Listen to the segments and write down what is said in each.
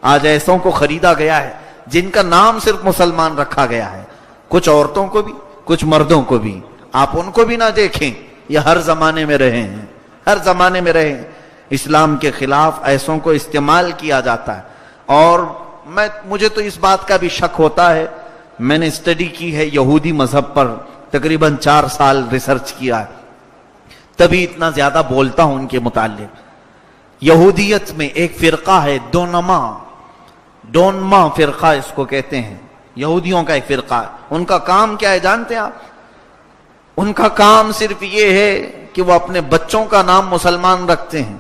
آج ایسوں کو خریدا گیا ہے جن کا نام صرف مسلمان رکھا گیا ہے، کچھ عورتوں کو بھی کچھ مردوں کو بھی. آپ ان کو بھی نہ دیکھیں، یہ ہر زمانے میں رہے ہیں، ہر زمانے میں رہے ہیں. اسلام کے خلاف ایسوں کو استعمال کیا جاتا ہے. اور مجھے تو اس بات کا بھی شک ہوتا ہے، میں نے اسٹڈی کی ہے یہودی مذہب پر، تقریباً 4 سال ریسرچ کیا ہے، تبھی اتنا زیادہ بولتا ہوں ان کے متعلق. یہودیت میں ایک فرقہ ہے ڈونما فرقہ اس کو کہتے ہیں، یہودیوں کا ایک فرقہ ہے. ان کا کام کیا ہے جانتے ہیں آپ؟ ان کا کام صرف یہ ہے کہ وہ اپنے بچوں کا نام مسلمان رکھتے ہیں.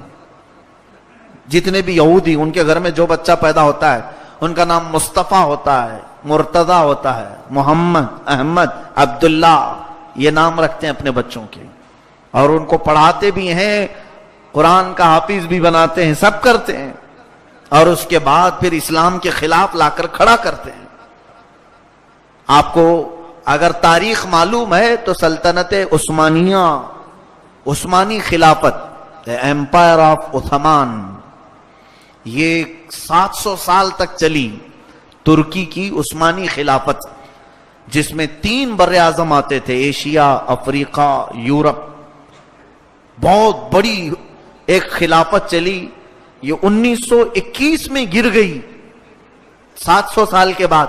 جتنے بھی یہودی، ان کے گھر میں جو بچہ پیدا ہوتا ہے ان کا نام مصطفیٰ ہوتا ہے، مرتضی ہوتا ہے، محمد، احمد، عبداللہ، یہ نام رکھتے ہیں اپنے بچوں کے. اور ان کو پڑھاتے بھی ہیں، قرآن کا حافظ بھی بناتے ہیں، سب کرتے ہیں. اور اس کے بعد پھر اسلام کے خلاف لا کر کھڑا کرتے ہیں. آپ کو اگر تاریخ معلوم ہے تو سلطنت عثمانیہ، عثمانی خلافت، ایمپائر آف عثمان، یہ 700 سال تک چلی. ترکی کی عثمانی خلافت، جس میں 3 بر اعظم آتے تھے، ایشیا، افریقہ، یورپ. بہت بڑی ایک خلافت چلی. یہ 1921 میں گر گئی. 700 سال کے بعد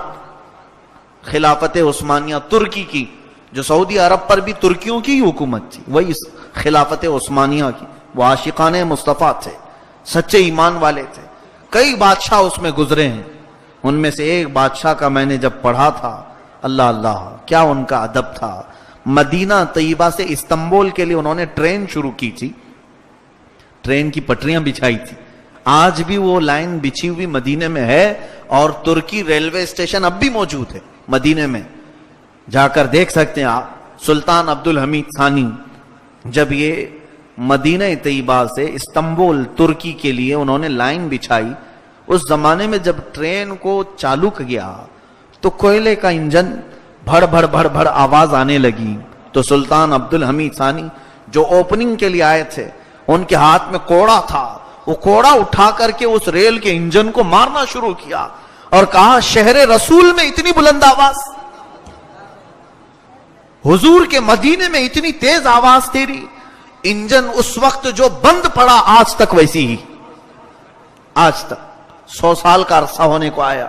خلافت عثمانیہ ترکی کی، جو سعودی عرب پر بھی ترکیوں کی حکومت تھی، وہی خلافت عثمانیہ کی. وہ عاشقان مصطفیٰ تھے، سچے ایمان والے تھے. کئی بادشاہ اس میں گزرے ہیں. ان میں سے ایک بادشاہ کا میں نے جب پڑھا تھا، اللہ اللہ کیا ان کا ادب تھا. مدینہ طیبہ سے استنبول کے لیے انہوں نے ٹرین شروع کی تھی، ٹرین کی پٹریاں بچھائی تھی. آج بھی وہ لائن بچھی ہوئی مدینے میں ہے، اور ترکی ریلوے اسٹیشن اب بھی موجود ہے مدینے میں، جا کر دیکھ سکتے ہیں آپ. سلطان عبدالحمید ثانی جب یہ مدینہ طیبہ سے استنبول ترکی کے لیے انہوں نے لائن بچھائی، اس زمانے میں جب ٹرین کو چالو کیا تو کوئلے کا انجن بھڑ بھڑ بھڑ بھڑ آواز آنے لگی. تو سلطان عبدالحمید ثانی جو اوپننگ کے لیے آئے تھے، ان کے ہاتھ میں کوڑا تھا. وہ کوڑا اٹھا کر کے اس ریل کے انجن کو مارنا شروع کیا اور کہا، شہر رسول میں اتنی بلند آواز، حضور کے مدینے میں اتنی تیز آواز تیری. انجن اس وقت جو بند پڑا، آج تک ویسی ہی، آج تک 100 سال کا عرصہ ہونے کو آیا،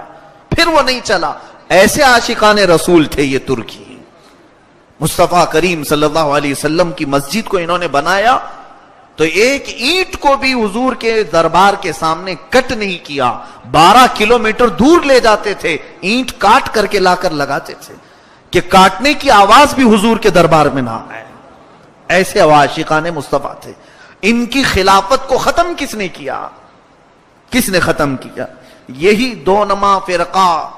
پھر وہ نہیں چلا. ایسے عاشقان رسول تھے یہ ترکی. مصطفیٰ کریم صلی اللہ علیہ وسلم کی مسجد کو انہوں نے بنایا تو ایک اینٹ کو بھی حضور کے دربار کے سامنے کٹ نہیں کیا. 12 کلومیٹر دور لے جاتے تھے، اینٹ کاٹ کر کے لا کر لگاتے تھے کہ کاٹنے کی آواز بھی حضور کے دربار میں نہ آئے. ایسے عاشقان مصطفیٰ تھے. ان کی خلافت کو ختم کس نے کیا؟ کس نے ختم کیا؟ یہی دونما فرقہ.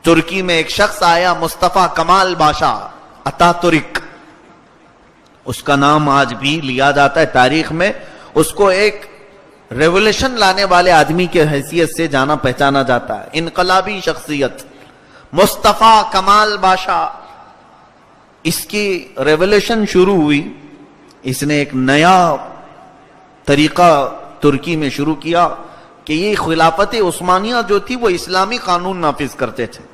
ترکی میں ایک شخص آیا، مصطفیٰ کمال باشا اتا ترک، اس کا نام آج بھی لیا جاتا ہے تاریخ میں. اس کو ایک ریولوشن لانے والے آدمی کے حیثیت سے جانا پہچانا جاتا ہے، انقلابی شخصیت مصطفیٰ کمال باشا. اس کی ریولوشن شروع ہوئی، اس نے ایک نیا طریقہ ترکی میں شروع کیا کہ یہ خلافت عثمانیہ جو تھی وہ اسلامی قانون نافذ کرتے تھے،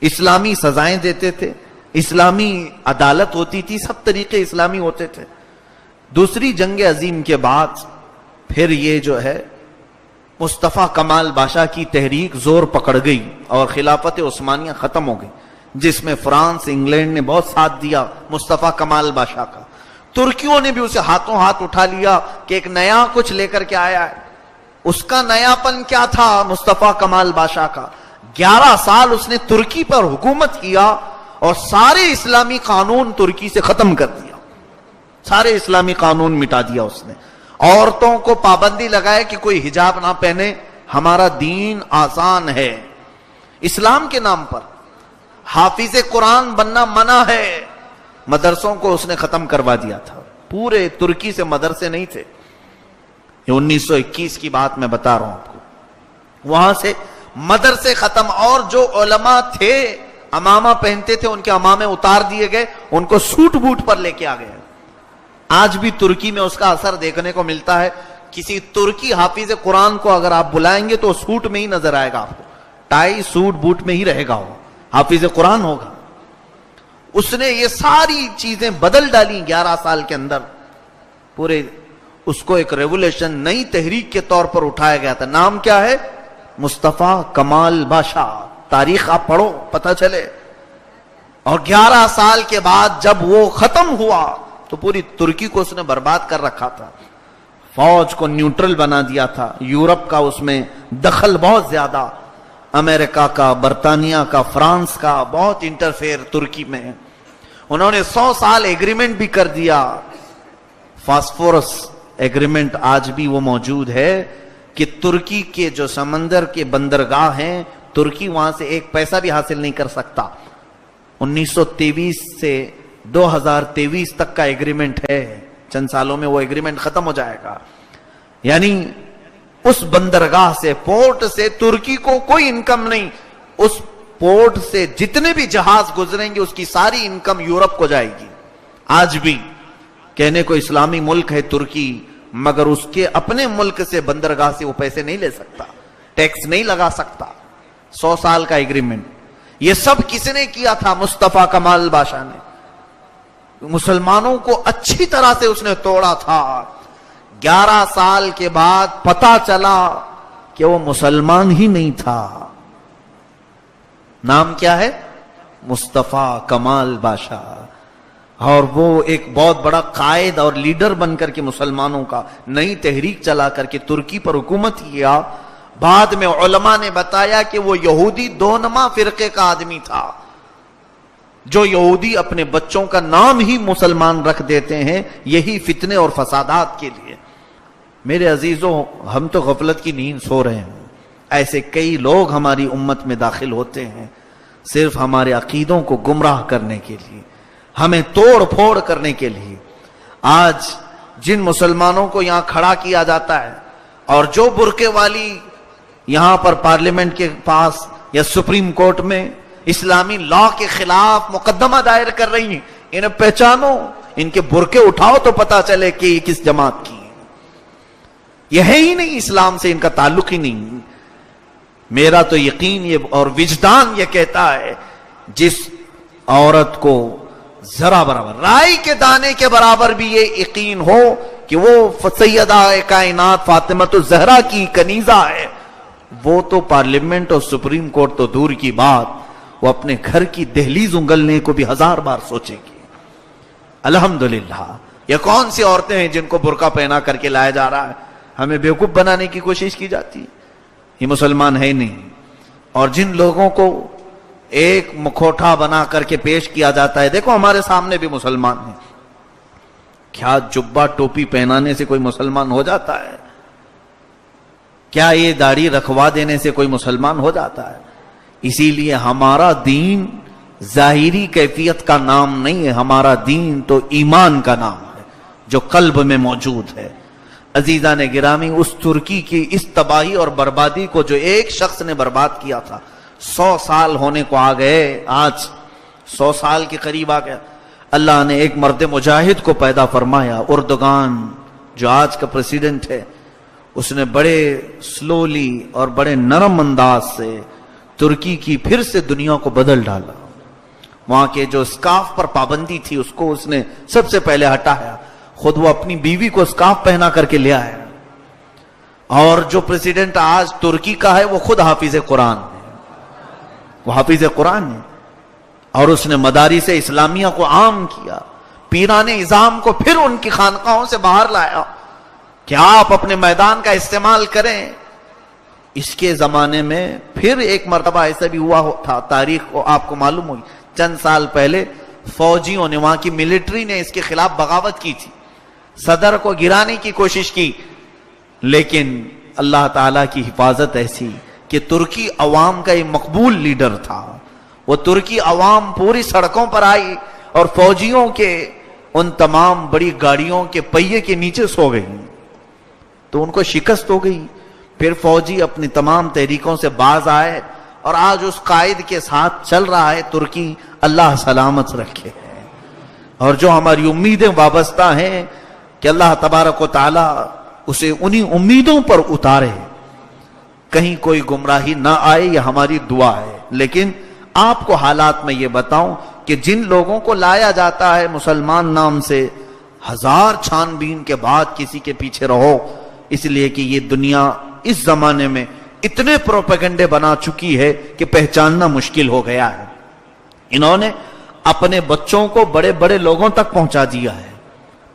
اسلامی سزائیں دیتے تھے، اسلامی عدالت ہوتی تھی، سب طریقے اسلامی ہوتے تھے. دوسری جنگ عظیم کے بعد پھر یہ جو ہے مصطفیٰ کمال باشا کی تحریک زور پکڑ گئی اور خلافت عثمانیہ ختم ہو گئی، جس میں فرانس، انگلینڈ نے بہت ساتھ دیا مصطفیٰ کمال باشا کا. ترکیوں نے بھی اسے ہاتھوں ہاتھ اٹھا لیا کہ ایک نیا کچھ لے کر کے آیا ہے. اس کا نیا پن کیا تھا مصطفیٰ کمال باشا کا؟ 11 سال اس نے ترکی پر حکومت کیا اور سارے اسلامی قانون ترکی سے ختم کر دیا، سارے اسلامی قانون مٹا دیا اس نے. عورتوں کو پابندی لگائے کہ کوئی حجاب نہ پہنے، ہمارا دین آسان ہے. اسلام کے نام پر حافظ قرآن بننا منع ہے. مدرسوں کو اس نے ختم کروا دیا تھا. پورے ترکی سے مدرسے نہیں تھے. یہ 1921 کی بات میں بتا رہا ہوں آپ کو. وہاں سے مدرسے ختم، اور جو علماء تھے امامہ پہنتے تھے ان کے امامے اتار دیے گئے، ان کو سوٹ بوٹ پر لے کے آ گئے. آج بھی ترکی میں اس کا اثر دیکھنے کو ملتا ہے کسی ترکی حافظ قرآن کو اگر آپ بلائیں گے تو سوٹ میں ہی نظر آئے گا آپ کو, ٹائی سوٹ بوٹ میں ہی رہے گا, وہ حافظ قرآن ہوگا. اس نے یہ ساری چیزیں بدل ڈالی 11 سال کے اندر. پورے اس کو ایک ریولیوشن, نئی تحریک کے طور پر اٹھایا گیا تھا. نام کیا ہے؟ مصطفیٰ کمال باشا. تاریخ آپ پڑھو پتہ چلے. اور 11 سال کے بعد جب وہ ختم ہوا تو پوری ترکی کو اس نے برباد کر رکھا تھا. فوج کو نیوٹرل بنا دیا تھا. یورپ کا اس میں دخل بہت زیادہ, امریکہ کا, برطانیہ کا, فرانس کا بہت انٹرفیئر ترکی میں. انہوں نے 100 سال ایگریمنٹ بھی کر دیا. فاسفورس ایگریمنٹ آج بھی وہ موجود ہے کہ ترکی کے جو سمندر کے بندرگاہ ہیں, ترکی وہاں سے ایک پیسہ بھی حاصل نہیں کر سکتا. 1923 سے 2023 تک کا ایگریمنٹ ہے. چند سالوں میں وہ ایگریمنٹ ختم ہو جائے گا. یعنی اس بندرگاہ سے, پورٹ سے ترکی کو کوئی انکم نہیں. اس پورٹ سے جتنے بھی جہاز گزریں گے اس کی ساری انکم یورپ کو جائے گی. آج بھی کہنے کو اسلامی ملک ہے ترکی, مگر اس کے اپنے ملک سے بندرگاہ سے وہ پیسے نہیں لے سکتا, ٹیکس نہیں لگا سکتا. 100 سال کا ایگریمنٹ. یہ سب کس نے کیا تھا؟ مصطفیٰ کمال باشا نے. مسلمانوں کو اچھی طرح سے اس نے توڑا تھا. 11 سال کے بعد پتا چلا کہ وہ مسلمان ہی نہیں تھا. نام کیا ہے؟ مصطفیٰ کمال باشا. اور وہ ایک بہت بڑا قائد اور لیڈر بن کر کے مسلمانوں کا نئی تحریک چلا کر کے ترکی پر حکومت کیا. بعد میں علماء نے بتایا کہ وہ یہودی دونما فرقے کا آدمی تھا. جو یہودی اپنے بچوں کا نام ہی مسلمان رکھ دیتے ہیں یہی فتنے اور فسادات کے لیے. میرے عزیزوں, ہم تو غفلت کی نیند سو رہے ہیں. ایسے کئی لوگ ہماری امت میں داخل ہوتے ہیں صرف ہمارے عقیدوں کو گمراہ کرنے کے لیے, ہمیں توڑ پھوڑ کرنے کے لیے. آج جن مسلمانوں کو یہاں کھڑا کیا جاتا ہے اور جو برقعے والی یہاں پر پارلیمنٹ کے پاس یا سپریم کورٹ میں اسلامی لا کے خلاف مقدمہ دائر کر رہی ہیں, انہیں پہچانو, ان کے برقعے اٹھاؤ تو پتا چلے کہ یہ کس جماعت کی ہیں. یہ ہے ہی نہیں, اسلام سے ان کا تعلق ہی نہیں. میرا تو یقین یہ اور وجدان یہ کہتا ہے, جس عورت کو ذرا برابر رائی کے دانے کے برابر بھی یہ یقین ہو کہ وہ سیدہ کائنات فاطمۃ الزہرا کی کنیزہ ہے, وہ تو پارلیمنٹ اور سپریم کورٹ تو دور کی بات, وہ اپنے گھر کی دہلیز انگلنے کو بھی 1000 بار سوچے گی. الحمدللہ. یہ کون سی عورتیں ہیں جن کو برقع پہنا کر کے لایا جا رہا ہے؟ ہمیں بیوقوف بنانے کی کوشش کی جاتی ہے. یہ مسلمان ہے نہیں. اور جن لوگوں کو ایک مکھوٹا بنا کر کے پیش کیا جاتا ہے, دیکھو ہمارے سامنے بھی مسلمان ہیں. کیا جبہ ٹوپی پہنانے سے کوئی مسلمان ہو جاتا ہے؟ کیا یہ داڑھی رکھوا دینے سے کوئی مسلمان ہو جاتا ہے؟ اسی لیے ہمارا دین ظاہری کیفیت کا نام نہیں ہے, ہمارا دین تو ایمان کا نام ہے جو قلب میں موجود ہے. عزیزان گرامی, اس ترکی کی اس تباہی اور بربادی کو جو ایک شخص نے برباد کیا تھا, 100 سال ہونے کو آ گئے. آج 100 سال کے قریب آ گیا. اللہ نے ایک مرد مجاہد کو پیدا فرمایا. اردگان جو آج کا پریزیڈنٹ ہے, اس نے بڑے سلولی اور بڑے نرم انداز سے ترکی کی پھر سے دنیا کو بدل ڈالا. وہاں کے جو اسکارف پر پابندی تھی اس کو اس نے سب سے پہلے ہٹایا. خود وہ اپنی بیوی کو اسکارف پہنا کر کے لے آیا. اور جو پریزیڈنٹ آج ترکی کا ہے وہ خود حافظ قرآن ہے, وہ حافظ قرآن ہے. اور اس نے مدارس اسلامیہ کو عام کیا, پیران نظام کو پھر ان کی خانقاہوں سے باہر لایا کہ آپ اپنے میدان کا استعمال کریں. اس کے زمانے میں پھر ایک مرتبہ ایسا بھی ہوا تھا, تاریخ کو آپ کو معلوم ہوئی, چند سال پہلے فوجیوں نے, وہاں کی ملٹری نے اس کے خلاف بغاوت کی تھی, صدر کو گرانے کی کوشش کی. لیکن اللہ تعالیٰ کی حفاظت ایسی کہ ترکی عوام کا ایک مقبول لیڈر تھا. وہ ترکی عوام پوری سڑکوں پر آئی اور فوجیوں کے ان تمام بڑی گاڑیوں کے پہیے کے نیچے سو گئی تو ان کو شکست ہو گئی. پھر فوجی اپنی تمام تحریکوں سے باز آئے اور آج اس قائد کے ساتھ چل رہا ہے ترکی. اللہ سلامت رکھے. اور جو ہماری امیدیں وابستہ ہیں کہ اللہ تبارک و تعالی اسے انہی امیدوں پر اتارے، کہیں کوئی گمراہی نہ آئے، یہ ہماری دعا ہے۔ لیکن آپ کو حالات میں یہ بتاؤں کہ جن لوگوں کو لایا جاتا ہے مسلمان نام سے، ہزار چھان بین کے بعد کسی کے پیچھے رہو، اس لیے کہ یہ دنیا اس زمانے میں اتنے پروپیگنڈے بنا چکی ہے کہ پہچاننا مشکل ہو گیا ہے۔ انہوں نے اپنے بچوں کو بڑے بڑے لوگوں تک پہنچا دیا ہے،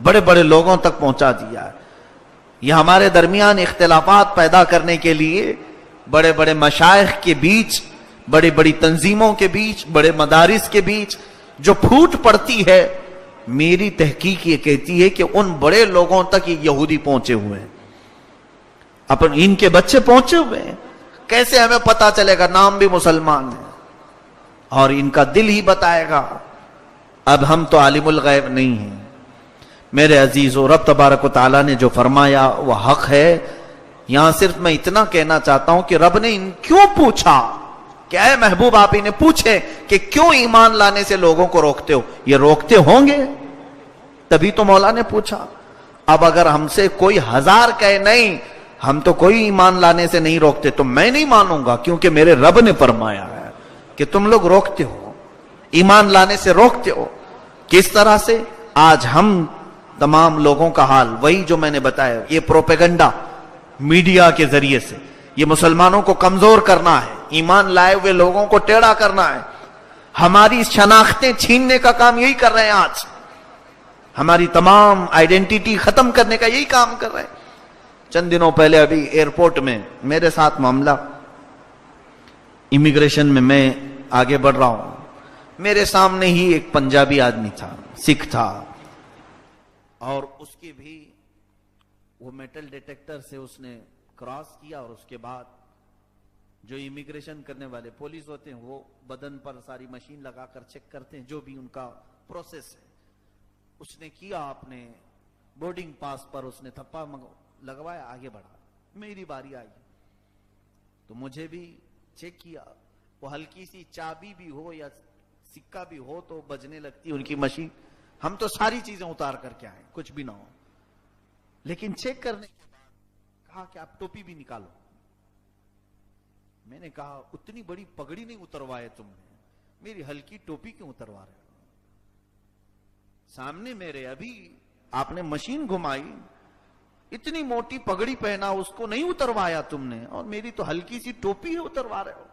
بڑے بڑے لوگوں تک پہنچا دیا ہے۔ یہ ہمارے درمیان اختلافات پیدا کرنے کے لیے بڑے بڑے مشائخ کے بیچ، بڑی بڑی تنظیموں کے بیچ، بڑے مدارس کے بیچ جو پھوٹ پڑتی ہے، میری تحقیق یہ کہتی ہے کہ ان بڑے لوگوں تک یہ یہودی پہنچے ہوئے ہیں، ان کے بچے پہنچے ہوئے ہیں۔ کیسے ہمیں پتا چلے گا؟ نام بھی مسلمان ہے اور ان کا دل ہی بتائے گا۔ اب ہم تو عالم الغیب نہیں ہیں میرے عزیزو، رب تبارک و تعالیٰ نے جو فرمایا وہ حق ہے۔ یہاں صرف میں اتنا کہنا چاہتا ہوں کہ رب نے ان کیوں پوچھا کہ اے محبوب آپ انہیں پوچھیں کہ کیوں ایمان لانے سے لوگوں کو روکتے ہو؟ یہ روکتے ہوں گے تبھی تو مولا نے پوچھا۔ اب اگر ہم سے کوئی ہزار کہے نہیں ہم تو کوئی ایمان لانے سے نہیں روکتے تو میں نہیں مانوں گا، کیونکہ میرے رب نے فرمایا ہے کہ تم لوگ روکتے ہو، ایمان لانے سے روکتے ہو۔ کس طرح سے؟ آج ہم تمام لوگوں کا حال وہی جو میں نے بتایا، یہ پروپیگنڈا میڈیا کے ذریعے سے یہ مسلمانوں کو کمزور کرنا ہے، ایمان لائے ہوئے لوگوں کو ٹیڑھا کرنا ہے، ہماری شناختیں چھیننے کا کام یہی کر رہے ہیں۔ آج ہماری تمام آئیڈینٹیٹی ختم کرنے کا یہی کام کر رہے ہیں۔ چند دنوں پہلے ابھی ایئرپورٹ میں میرے ساتھ معاملہ، امیگریشن میں آگے بڑھ رہا ہوں، میرے سامنے ہی ایک پنجابی آدمی تھا، سکھ تھا، اور اس کی بھی وہ میٹل ڈیٹیکٹر سے اس نے کراس کیا، اور اس کے بعد جو امیگریشن کرنے والے پولیس ہوتے ہیں وہ بدن پر ساری مشین لگا کر چیک کرتے ہیں، جو بھی ان کا پروسیس ہے۔ اس نے کیا، اپنے بورڈنگ پاس پر اس نے تھپا لگوایا، آگے بڑھا۔ میری باری آئی تو مجھے بھی چیک کیا، وہ ہلکی سی چابی بھی ہو یا سکہ بھی ہو تو بجنے لگتی ان کی مشین۔ ہم تو ساری چیزیں اتار کر کے آئے، کچھ بھی نہ ہو، لیکن چیک کرنے کے بعد کہا کہ آپ ٹوپی بھی نکالو۔ میں نے کہا اتنی بڑی پگڑی نہیں اتروائے تم نے، میری ہلکی ٹوپی کیوں اتروا رہے ہو؟ سامنے میرے ابھی آپ نے مشین گھمائی، اتنی موٹی پگڑی پہنا، اس کو نہیں اتروایا تم نے، اور میری تو ہلکی سی ٹوپی ہے اتروا رہے ہو۔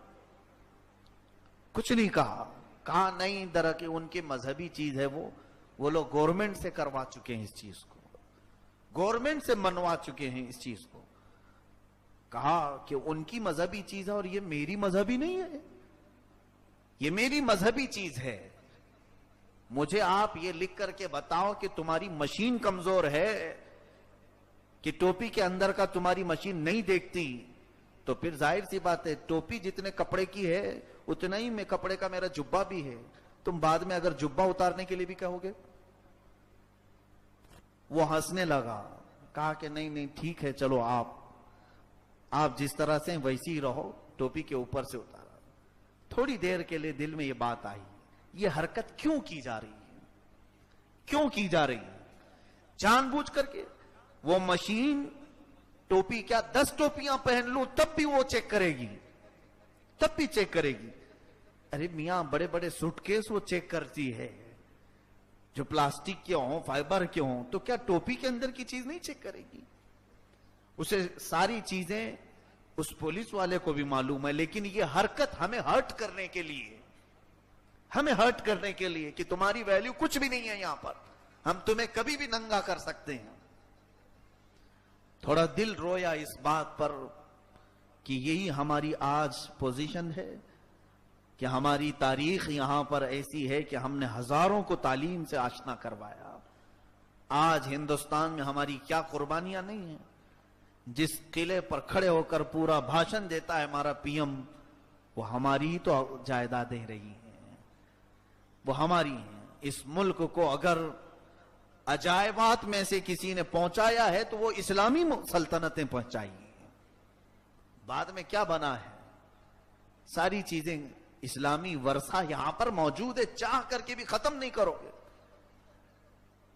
کچھ نہیں کہا، کہا نہیں درکہ ان کی مذہبی چیز ہے، وہ لوگ گورنمنٹ سے کروا چکے ہیں اس چیز کو، گورنمنٹ سے منوا چکے ہیں اس چیز کو۔ کہا کہ ان کی مذہبی چیز ہے اور یہ میری مذہبی نہیں ہے، یہ میری مذہبی چیز ہے۔ مجھے آپ یہ لکھ کر کے بتاؤ کہ تمہاری مشین کمزور ہے، کہ ٹوپی کے اندر کا تمہاری مشین نہیں دیکھتی، تو پھر ظاہر سی بات ہے ٹوپی جتنے کپڑے کی ہے اتنا ہی میں کپڑے کا میرا جبہ بھی ہے، تم بعد میں اگر جبہ اتارنے کے لیے بھی کہو گے۔ وہ ہنسنے لگا، کہا کہ نہیں ٹھیک ہے، چلو آپ جس طرح سے ویسی ہی رہو، ٹوپی کے اوپر سے اتارا۔ تھوڑی دیر کے لیے دل میں یہ بات آئی، یہ حرکت کیوں کی جا رہی ہے؟ کیوں کی جا رہی ہے؟ جان بوجھ کر کے وہ مشین ٹوپی کیا 10 ٹوپیاں پہن لوں تب بھی وہ چیک کرے گی، تب بھی چیک کرے گی۔ ارے میاں بڑے بڑے سوٹ کیس وہ چیک کرتی ہے، جو پلاسٹک کے ہوں، فائبر کے ہوں، تو کیا ٹوپی کے اندر کی چیز نہیں چیک کرے گی؟ اسے ساری چیزیں اس پولیس والے کو بھی معلوم ہے، لیکن یہ حرکت ہمیں ہرٹ کرنے کے لیے، ہمیں ہرٹ کرنے کے لیے کہ تمہاری ویلیو کچھ بھی نہیں ہے یہاں پر، ہم تمہیں کبھی بھی ننگا کر سکتے ہیں۔ تھوڑا دل رویا اس بات پر کہ یہی ہماری آج پوزیشن ہے، کہ ہماری تاریخ یہاں پر ایسی ہے کہ ہم نے ہزاروں کو تعلیم سے آشنا کروایا۔ آج ہندوستان میں ہماری کیا قربانیاں نہیں ہیں؟ جس قلعے پر کھڑے ہو کر پورا بھاشن دیتا ہے ہمارا پی ایم، وہ ہماری تو جائیدادیں رہی ہیں، وہ ہماری ہیں۔ اس ملک کو اگر عجائبات میں سے کسی نے پہنچایا ہے تو وہ اسلامی سلطنتیں پہنچائی ہیں۔ بعد میں کیا بنا ہے؟ ساری چیزیں اسلامی ورثہ یہاں پر موجود ہے، چاہ کر کے بھی ختم نہیں کرو گے۔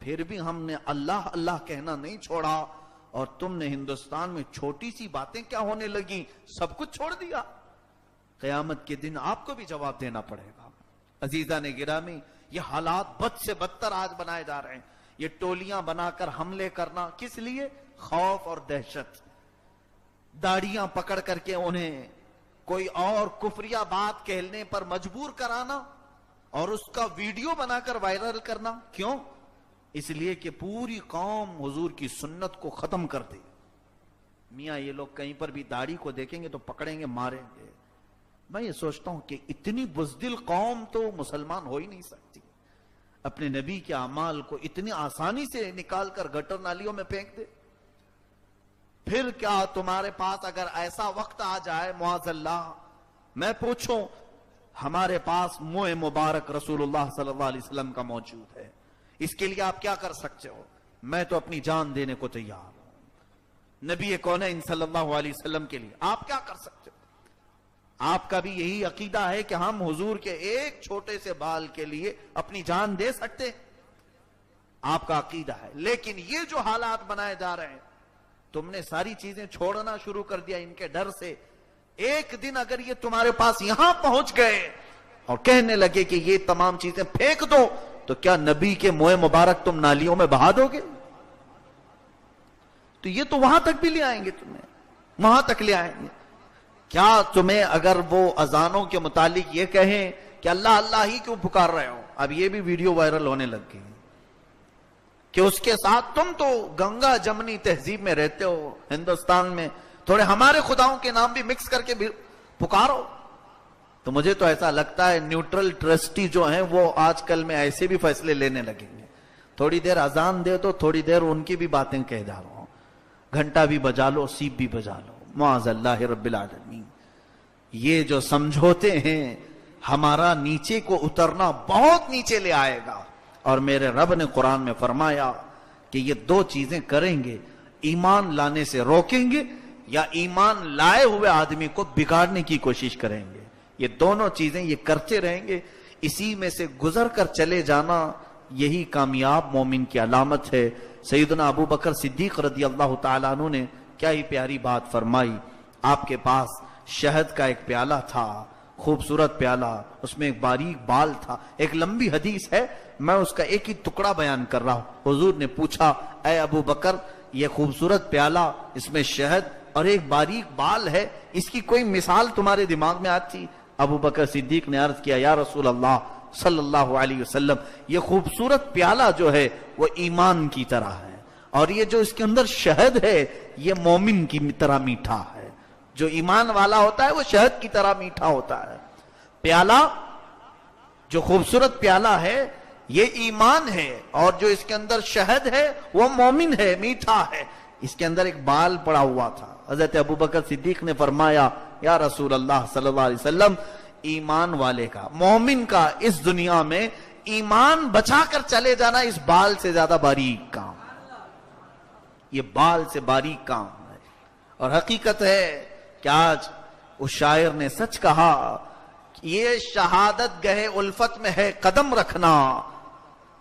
پھر بھی ہم نے اللہ اللہ کہنا نہیں چھوڑا، اور تم نے ہندوستان میں چھوٹی سی باتیں کیا ہونے لگی، سب کچھ چھوڑ دیا۔ قیامت کے دن آپ کو بھی جواب دینا پڑے گا۔ عزیزان گرامی، یہ حالات بد سے بدتر آج بنائے جا رہے ہیں۔ یہ ٹولیاں بنا کر حملے کرنا کس لیے؟ خوف اور دہشت۔ داڑیاں پکڑ کر کے انہیں کوئی اور کفریہ بات کہنے پر مجبور کرانا اور اس کا ویڈیو بنا کر وائرل کرنا۔ کیوں؟ اس لیے کہ پوری قوم حضور کی سنت کو ختم کر دے۔ میاں یہ لوگ کہیں پر بھی داڑھی کو دیکھیں گے تو پکڑیں گے، ماریں گے۔ میں یہ سوچتا ہوں کہ اتنی بزدل قوم تو مسلمان ہو ہی نہیں سکتی، اپنے نبی کے اعمال کو اتنی آسانی سے نکال کر گٹر نالیوں میں پھینک دے۔ پھر کیا تمہارے پاس اگر ایسا وقت آ جائے معاذ اللہ، میں پوچھوں، ہمارے پاس منہ مبارک رسول اللہ صلی اللہ علیہ وسلم کا موجود ہے، اس کے لیے آپ کیا کر سکتے ہو؟ میں تو اپنی جان دینے کو تیار ہوں نبی کونین صلی اللہ علیہ وسلم کے لیے۔ آپ کیا کر سکتے ہو؟ آپ کا بھی یہی عقیدہ ہے کہ ہم حضور کے ایک چھوٹے سے بال کے لیے اپنی جان دے سکتے؟ آپ کا عقیدہ ہے، لیکن یہ جو حالات بنائے جا رہے ہیں، تم نے ساری چیزیں چھوڑنا شروع کر دیا ان کے ڈر سے۔ ایک دن اگر یہ تمہارے پاس یہاں پہنچ گئے اور کہنے لگے کہ یہ تمام چیزیں پھینک دو، تو کیا نبی کے منہ مبارک تم نالیوں میں بہا دو گے؟ تو یہ تو وہاں تک بھی لے آئیں گے، تمہیں وہاں تک لے آئیں گے۔ کیا تمہیں اگر وہ اذانوں کے متعلق یہ کہیں کہ اللہ اللہ ہی کیوں پکار رہے ہو، اب یہ بھی ویڈیو وائرل ہونے لگ گئی کہ اس کے ساتھ تم تو گنگا جمنی تہذیب میں رہتے ہو ہندوستان میں، تھوڑے ہمارے خداؤں کے نام بھی مکس کر کے بھی پکارو۔ تو مجھے تو ایسا لگتا ہے نیوٹرل ٹرسٹی جو ہیں وہ آج کل میں ایسے بھی فیصلے لینے لگیں گے، تھوڑی دیر اذان دے دو، تھوڑی دیر ان کی بھی باتیں کہہ جا رہا ہوں، گھنٹہ بھی بجا لو، سیپ بھی بجا لو، معاذ اللہ رب العالمین۔ یہ جو سمجھوتے ہیں ہمارا نیچے کو اترنا بہت نیچے لے آئے گا، اور میرے رب نے قرآن میں فرمایا کہ یہ دو چیزیں کریں گے، ایمان لانے سے روکیں گے یا ایمان لائے ہوئے آدمی کو بگاڑنے کی کوشش کریں گے۔ یہ دونوں چیزیں یہ کرتے رہیں گے، اسی میں سے گزر کر چلے جانا یہی کامیاب مومن کی علامت ہے۔ سیدنا ابو بکر صدیق رضی اللہ تعالیٰ عنہ نے کیا ہی پیاری بات فرمائی۔ آپ کے پاس شہد کا ایک پیالہ تھا، خوبصورت پیالہ، اس میں ایک باریک بال تھا۔ ایک لمبی حدیث ہے، میں اس کا ایک ہی ٹکڑا بیان کر رہا ہوں۔ حضور نے پوچھا، اے ابو بکر، یہ خوبصورت پیالہ، اس میں شہد اور ایک باریک بال ہے، اس کی کوئی مثال تمہارے دماغ میں آتی؟ ابو بکر صدیق نے عرض کیا، یا رسول اللہ صلی اللہ علیہ وسلم، یہ خوبصورت پیالہ جو ہے وہ ایمان کی طرح ہے، اور یہ جو اس کے اندر شہد ہے یہ مومن کی طرح میٹھا ہے۔ جو ایمان والا ہوتا ہے وہ شہد کی طرح میٹھا ہوتا ہے۔ پیالہ، جو خوبصورت پیالہ ہے یہ ایمان ہے، اور جو اس کے اندر شہد ہے وہ مومن ہے، میٹھا ہے۔ اس کے اندر ایک بال پڑا ہوا تھا۔ حضرت ابو بکر صدیق نے فرمایا، یا رسول اللہ صلی اللہ علیہ وسلم، ایمان والے کا، مومن کا اس دنیا میں ایمان بچا کر چلے جانا اس بال سے زیادہ باریک کام، یہ بال سے باریک کام ہے۔ اور حقیقت ہے کہ آج اس شاعر نے سچ کہا، یہ شہادت گہے الفت میں ہے قدم رکھنا،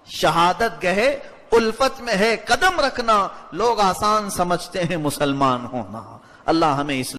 شہادت گہے الفت میں ہے قدم رکھنا، لوگ آسان سمجھتے ہیں مسلمان ہونا۔ اللہ ہمیں اس